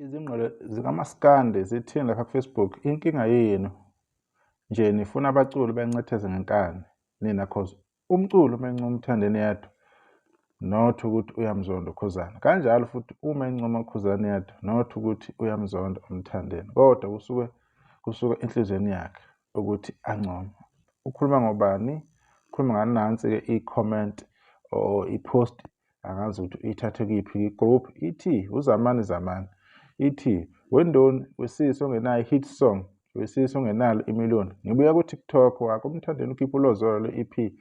Izingqondo zikamaskandi zithini lapha ku-Facebook? Inkinga yenu nje nifuna abaculi bencetheze ngenkani nina cause umculo uma encoma Mthandeni Yedwa not ukuthi uyamzonda uKhuzani. Kanjalo futhi uma encoma uKhuzani Yedwa not ukuthi uyamzonda uMthandeni. Kodwa kusuka enhlizweni yakhe ukuthi ancome. Ukhuluma ngobani? Ukhuluma ngani? Nansi-ke i-comment or i-post angazi ukuthi uyithathe kuyiphi i-group. Ithi uZamani Zamani. Ithi wendoni wesisi ongenayo i-hit song, wesisi ongenalo imiliyoni. Ngibuya ku-TikTok wakho uMthandeni ukhipha ulozolo le-EP.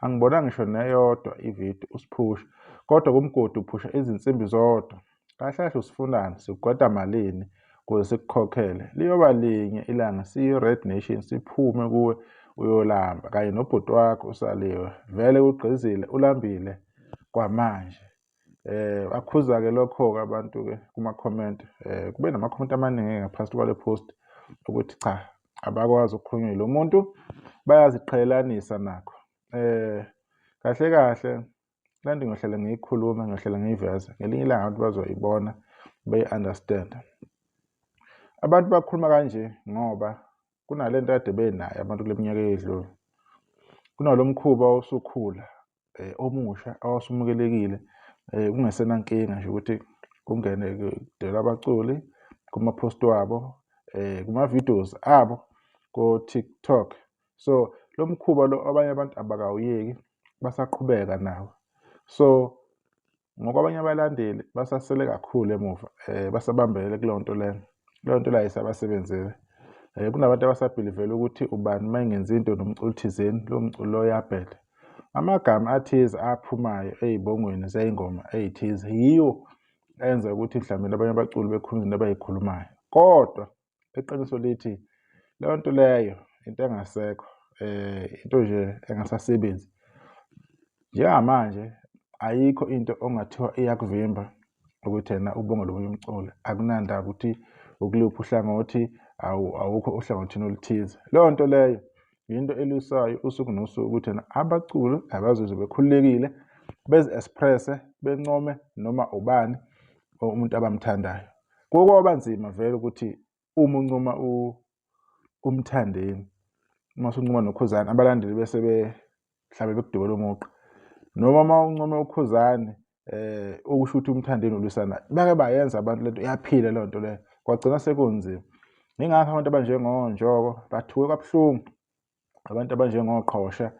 Angibonanga ngisho neyodwa ividiyo usiphusha. Kodwa kumgodi uphusha izinsimbi zodwa. Kahle kahle usifunani, sikugwada malini ukuze sikukhokhele. Liyoba linye ilanga siyi-Red Nation siphume kuwe uyolamba kanye nobhuti wakho uSaliwe. Vele ugqizile ulambile kwamanje. Akhuza-ke lokho-ke abantu-ke kuma-comment. Kube nama-comment amaningi ngaphansi kwale post ukuthi cha, abakwazi ukukhulunywa lo muntu, bayaziqhelelanisa nakho. Kahle kahle kanti ngiyohlala ngiyikhuluma, ngiyohlala ngiyiveza. Ngelinye ilanga abantu bazoyibona, beyi-understand. Abantu bakhuluma kanje ngoba kunalento kade benayo abantu kule minyaka eyedlule. Kunalo mkhuba osukhula omusha awasumukelekile. Kungesenankinga nje ukuthi kungene kudela abaculi kuma-post wabo, kuma-videos abo ko-TikTok. So lo mkhuba lo abanye abantu abakawuyeki, basaqhubeka nawo. So ngokwabanye abalandeli basasele kakhulu emuva, basabambelele kuleyo nto leyo. Leyo nto leyo ayisabasebenzeli. Kunabantu abasabhilivela ukuthi ubani uma engenzi into nomculi thizeni, lo mculi lo uyabheda. Amagama athize aphumayo ey'bongweni zey'ngoma ey'thize yiwo enza ukuthi mhlawumbe abanye abaculi bekhulume izinto abay'khulumayo. Kodwa iqiniso lithi leyo nto leyo into engasekho, into nje engasasebenzi. Njengamanje ayikho into ongathiwa iyakuvimba ukuthi yena ubonge lomunye umculi. Akunandaba ukuthi ukuluphi uhlangothi, awukho uhlangothini oluthize. Leyo nto leyo into elisayo usuku nosuku ukuthi yena abaculi abazizwe bekhululekile bezi-express-e, bencome noma ubani umuntu abamthandayo. Kwaba nzima vele ukuthi uma uncoma uMthandeni, uma usuncoma noKhuzani, abalandeli bese mhlawumbe bekudubela umugqa. Noma uma uncoma uKhuzani, ukusho ukuthi uMthandeni ulwisana, bake bayenza abantu lento, yaphila leyo nto leyo, kwagcina sekunzima. Yingakho abantu abanjengoNjoko bathuke kabuhlungu, abantu abanjengoQhosha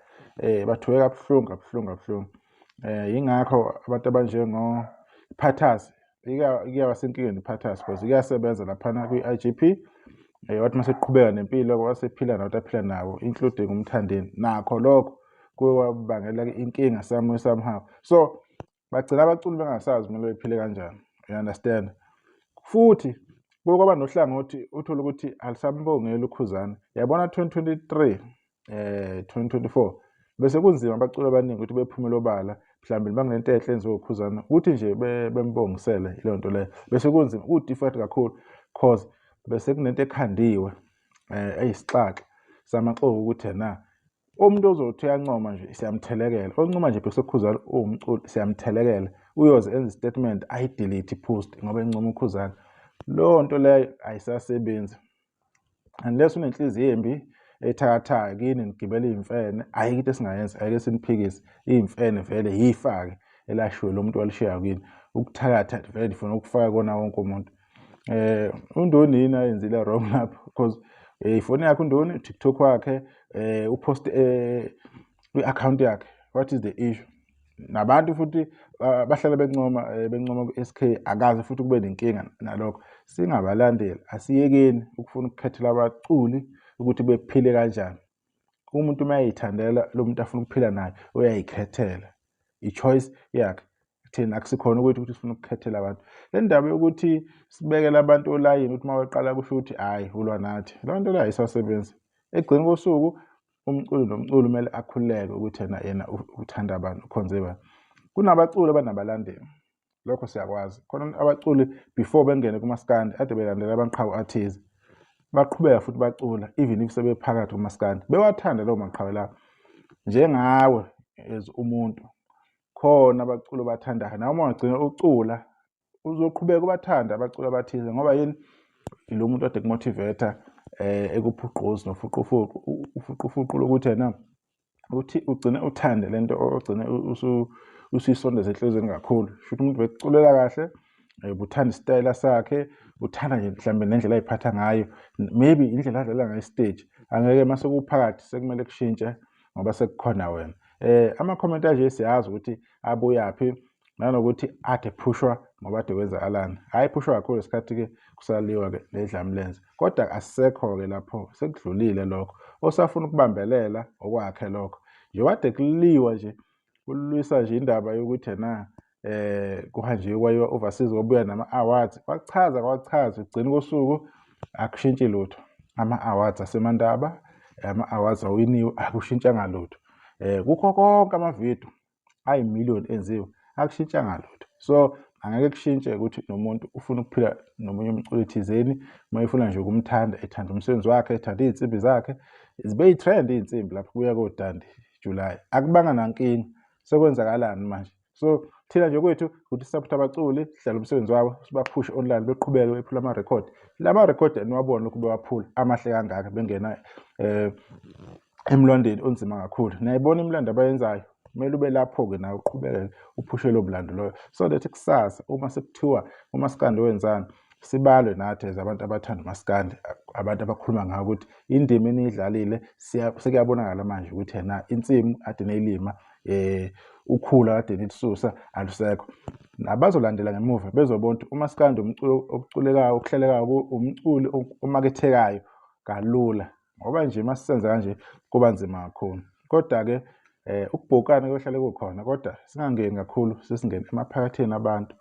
bathuke kabuhlungu. Yingakho abantu abanjengoPhathasi, ike wasenkingeni iPhathasi because kuyasebenza laphana kwi-IGP. Wathi mase eqhubeka nempilo wasephila nabantu aphila nabo, including uMthandeni. Nakho lokho kwabangela inkinga somehow. So bagcina abaculi bengasazi kumele bephile kanjani. You understand? Futhi kwaba nohlangothi uthola ukuthi alisambongeli uKhuzani. Yabona 2023 2024 bese kunzima abaculi abaningi ukuthi bephumele obala mhlawumbe banginento enhle enziwe uKhuzani ukuthi nje bembongisele leyo nto leyo. Bese kunzima u-different kakhulu cause bese kunento ekhandiwe eyisixaxa samaxoku ukuthi yena umuntu ozothi uyancoma nje siyamthelekela. Oncoma nje bese uKhuzani uwumculi siyamthelekela. Uyoze enze statement ayi-delete i-post ngoba encoma uKhuzani. Leyo nto leyo ayisasebenzi. Unless unenhliziyo embi ethakathaka kini nigibela iy'mfene, ayikho into esingayenza, ayike siniphikise. Iy'mfene vele yifake elashiwe lo muntu walishiya kini. Ukuthakatha vele ndifuna ukufaka kona wonke umuntu. uNdoni yini ayenzile wrong lapho because ifoni yakhe uNdoni, uTikTok wakhe, upost kwi-account yakhe. What is the issue? Nabantu futhi bahlala bencoma ku-SK, akaze futhi kube nenkinga nalokho. Singabalandeli asiyekeni ukufuna ukukhethela abaculi ukuthi bephile kanjani. Umuntu uma eyithandela lo muntu afuna ukuphila naye uyayikhethela, i-choice yakhe. Thina akusikhona ukuthi sifuna ukukhethela abantu. Le ndaba yokuthi sibekele abantu olayini ukuthi uma weqala kusho ukuthi hayi ulwa nathi, leyo nto leyo ayisasebenzi. Ekugcineni kosuku umculi nomculi kumele akhululeke ukuthi yena uthanda abantu, ukhonze abantu. Kunabaculi abanabalandeli, lokho siyakwazi. Khona abaculi before bengene kumaskandi ade belandela amaqhawe athize, baqhubeka futhi bacula even if sebephakathi kumaskandi, bewathanda lawo maqhawe lawo. Njengawe as umuntu khona abaculi bathandayo, nawe uma ugcina ucula uzoqhubeka ubathanda abaculi abathize ngoba yini lo muntu ade kumotivate ekuphuqozi nofuqufuqu lokuthi yena uthi ugcine uthande lento ogcine usuyisondeza enhlizweni kakhulu. Shuthi umuntu bekuculela kahle, uthanda isitayela sakhe, uthanda nje mhlambe nendlela ayiphatha ngayo, maybe indlela adlala ngayo stage. Angeke mase kuphakathi sekumele kushintshe ngoba sekukhona wena. Ama-comment anje siyazi ukuthi abuyaphi nanokuthi ade phushwa ngoba ade kwenzakalani. Hayi phushwa kakhulu isikhathi-ke kusaliwa-ke ledlamlenze, kodwa asisekho-ke lapho, sekudlulile lokho. Osafuna ukubambelela okwakhe lokho. Nje kade kuliwa nje, kulwisa nje indaba yokuthi yena kuhanjiwe kwayiwa overseas kwabuya nama-awards. Kwakuchaza ekugcini kosuku akushintshi lutho. Ama-awards asemandaba, ama-awards awiniwe, akushintshanga lutho. Kukho konke amavidiyo ayimiliyoni enziwe, akushintshanga lutho. So angeke kushintshe ukuthi nomuntu ufuna ukuphila nomunye umculi thizeni, uma efuna nje ukumthanda, ethanda umsebenzi wakhe, ethanda iy'nsimbi zakhe. Zibe yi-trend iy'nsimbi lapho kuya kodandi July. Akubanga nankinga, sekwenzakalani manje? So thina nje kwethu ukuthi support abaculi, sidlale umsebenzi wabo, sibaphushe online, beqhubeke bephula ama-record. Lama record eniwabona lokhu bewaphula amahle kangaka bengena emlandweni onzima kakhulu. Niyayibona imilando abayenzayo, kumele ube lapho-ke nawe uqhubeke uphushe lo mlando loyo, so that kusasa uma sekuthiwa umaskandi wenzani, sibalwe nathi as abantu abathanda umaskandi, abantu abakhuluma ngayo ukuthi indima eniyidlalile sekuyabonakala manje ukuthi yena insimu ade neyilima, ukhula ade nilisusa alusekho. Nabazolandela ngemuva bezobona ukuthi umaskandi umculo okuculekayo, okuhlelekayo, umculi omakethekayo kalula, ngoba nje masisenza kanje kuba nzima kakhulu. Kodwa-ke ukubhukana kuyohlale kukhona, kodwa singangeni kakhulu, sesingene emaphakatheni abantu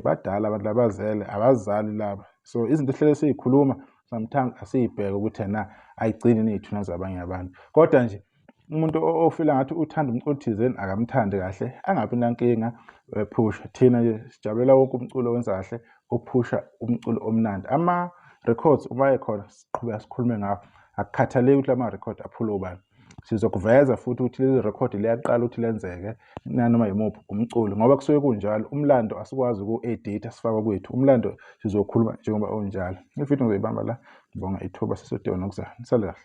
badala, abantu labazele, abazali laba. So izinto ehlele siyikhuluma sometimes asiyibheke ukuthi yena ayigcini ney'thuna zabanye abantu. Kodwa nje umuntu ofila ngathi uthanda umculo thizeni akamthandi kahle, angabi nankinga, phusha. Thina nje sijabulela wonke umculo owenza kahle, ophusha umculo omnandi. Ama-records uma ekhona siqhubeka sikhulume ngawo, akukhathaleki ukuthi ama-record aphula ubani. Sizokuveza futhi ukuthi leli record liyaqala ukuthi lenzeke nanoma yimuphi umculo, ngoba kusuke kunjalo. Umlando asikwazi uku-editha sifaka kwethu, umlando sizokhuluma njengoba unjalo. Ividiyo ngizoyibamba la, ngibonga ithuba sesodwa nokuzayo. Nisale kahle.